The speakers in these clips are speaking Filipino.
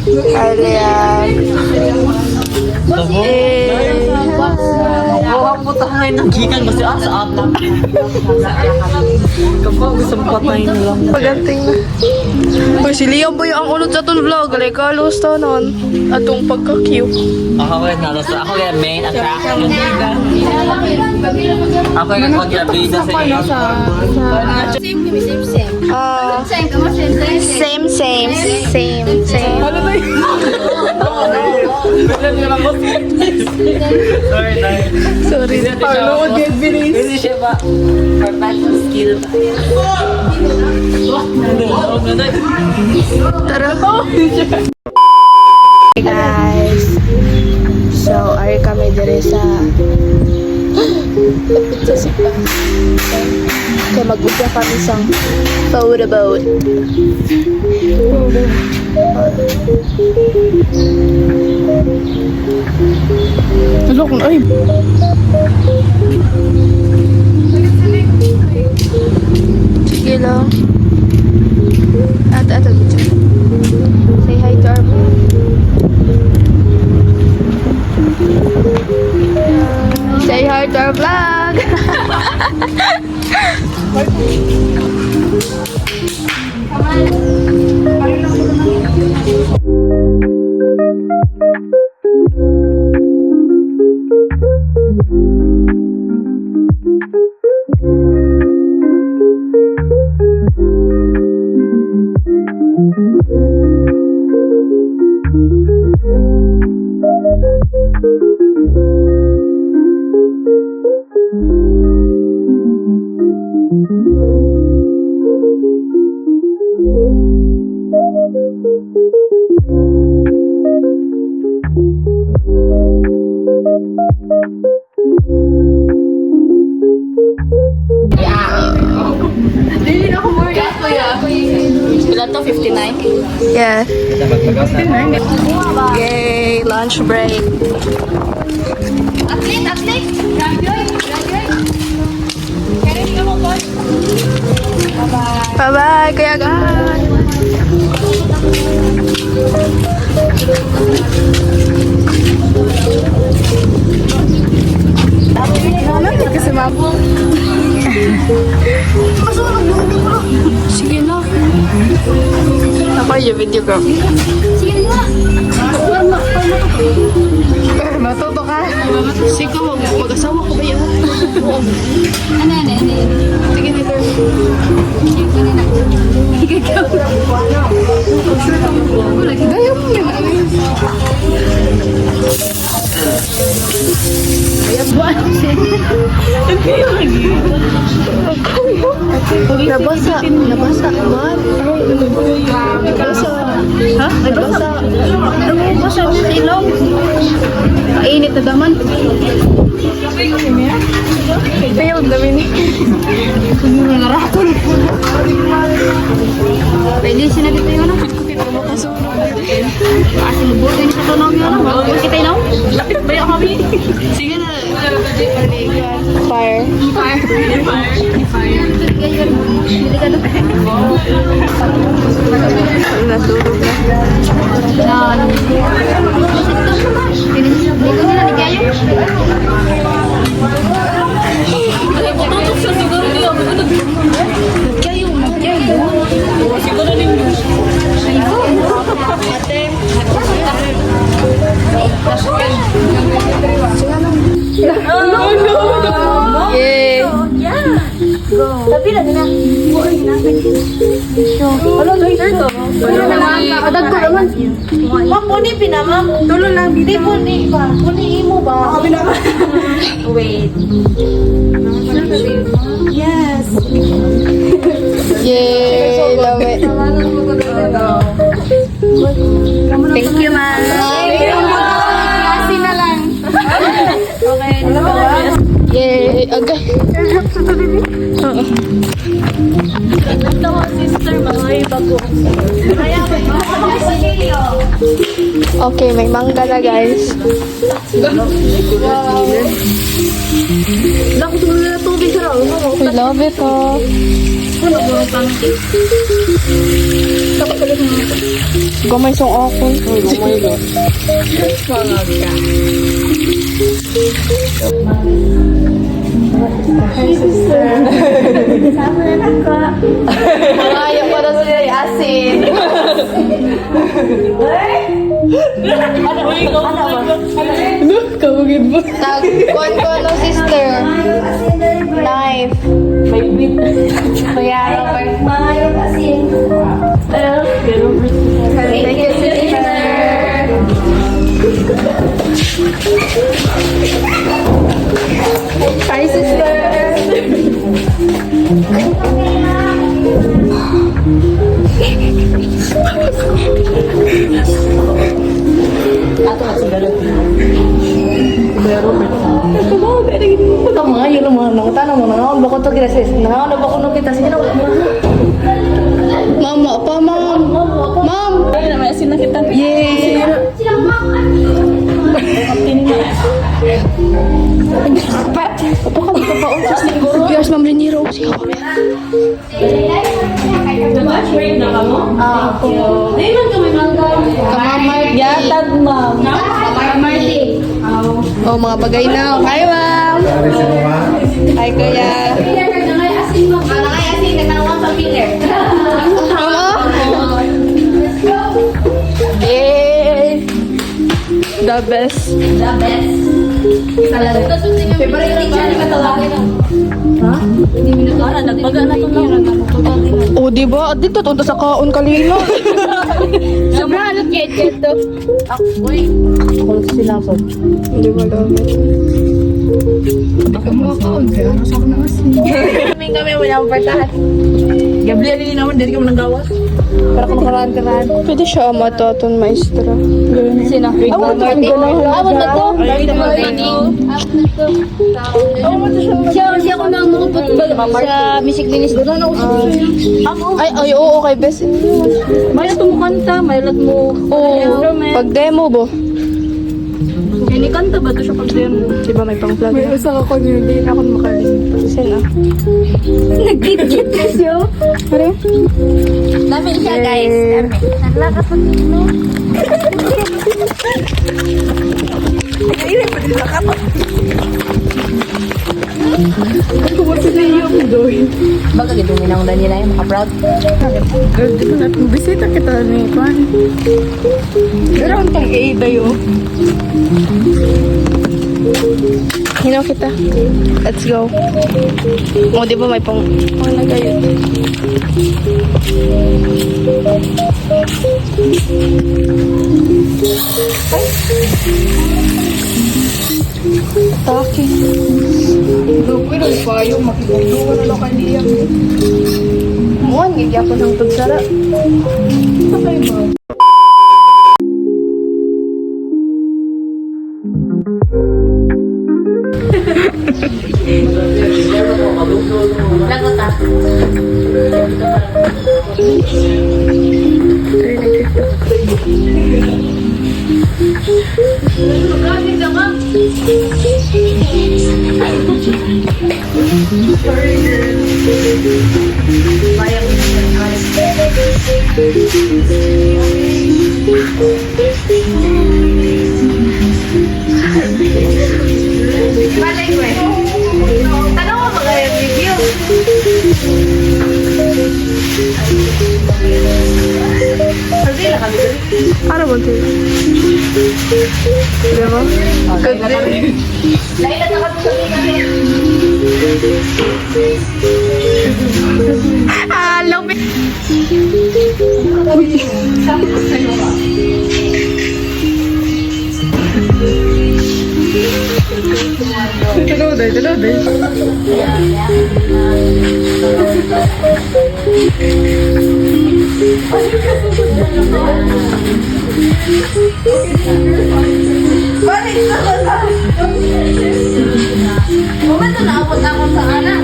Alian. Huwag po tayo ng gikan kasi sa atang. Kapag gusto mo patayin na lang. Paganting na. Uy, si Liam po yung ang unod sa itong vlog. Alay ka, lusta nun. Atong pagka-cute. Ako rin nalos. Ako rin main attraction. Ako rin kontrabida sa iyo. Same. Ano ba yun? Sorry. Hindi siya ba? Professional skill. Tara ko. Hey guys. So, ari kami dire sa kaya mag-usya kami sa photo boat. Tulok na, ay. Sige lang. Ato, dito. Say hi to our vlog. Say hi to our vlog. Ilan to? 59? Yeah. Yay, lunch break. Atlet! Bye-bye, Kuya Gan. Kasi mabo. Sige na. Ako yung videography. Sige na! Matuto ka? Sige, mag-asawa ko ba yun? Ano? Sige dito. Yung kanina. Gayong mo yun. Nabasa. Nabasa. Man. Nabasa. Ha? Nabasa. Nabasa sa ilong. Kainit na daman. Failed namin eh. Nangaratol. Pwede sila dito yun. Asilubutin sa tunog yun. Huwag kita ilaw. Lapit ba yung kami? Sige na. Fire. Natulog na. Yay! Sabi lang na. Ano later to? Adag ko naman. Ma'am, puni pinamam. Tulo lang dito. Di puni ba? Puni mo ba? Ako pinamam. Wait. Yes. Yay! Love it. Thank you, ma'am. Kasi na lang. Okay. Ano ba? Yay! Agay. Oo. Ito ko, sister, mga bago. Kaya ba? Okay, may mangga na, guys. Naku, tuloy na tubig ka lang. We love it, oh. Ano ba? Gamay song ako. Gamay lang. Ayaw ko na sila asin. Kawagin mo. Tagkuhan ko no, sister. Knife. May bit. Kaya, Robert. Pero Thank you, sister. Hi, sister. ato na sila lang. Kuya Robert. Ito mga yun mga tanong mo nangaon ba ko to kita sis? Nangaon ba ko no kita sige na. Mama pa, ma'am. Ma'am. Ay na may asin na kita. Yay. Yes, ma'am Reniro. Kamamay. Yatag ma'am. Oh, mga bagay na. Hi, ma'am. Hi, kuya. Mama. Yay. The best. Nagbaga na to lang. Oh, di ba? Dito tunta sa kaon kalino. Sobrang halot kaya ito. Ako sila po. Hindi ba daw? Kami mo yung partahan. Gabriel din naman dari ka mo nang gawas. Para ka makaraan-karaan. Pwede siya mataton maestra. Sino? Awon na to. Siya ko nang mukupot sa music ministry. Ay, oo, kay best. May tumukanta, may lat mo. Oo, pag demo bo. Ini kanta ba ito siya pag demo? Di ba may pang-vlog? May isa ka hindi na ako makalimutan. Sino? Nag-git-git siya. Pare? Dami siya guys. Naglakas pag demo. Baga gito minang nila yung maka-proud. Bisita kita ni Juan. Pero ang tang A dayo. Hinaw kita. Let's go. O, di ba may pang... Wala kayo. Taki. Lupi rin pa yung makipagduwa na lang kaniyang. Muan, gigya ko ng tugsara. Okay ba? Lagot ah. Tanong mo mga review. Ano ba ito? Di ba? Lain na takot sa kami. Ah, lupit! Tuloy. Momento na ako sa anak.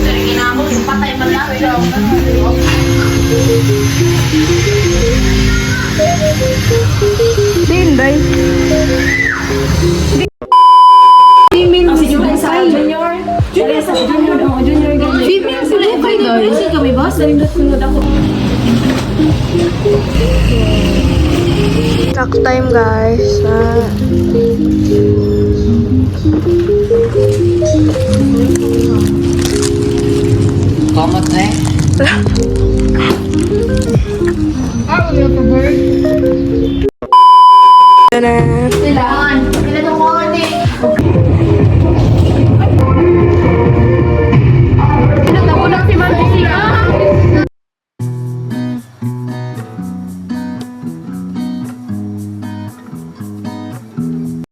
Sige na ako, patay pa lang. Tinday. Ang sinyo sa Kasi kami boss. Sunod ako. Talk time guys. Kamot na eh. Ah, wala pa ba? Tara. Sila.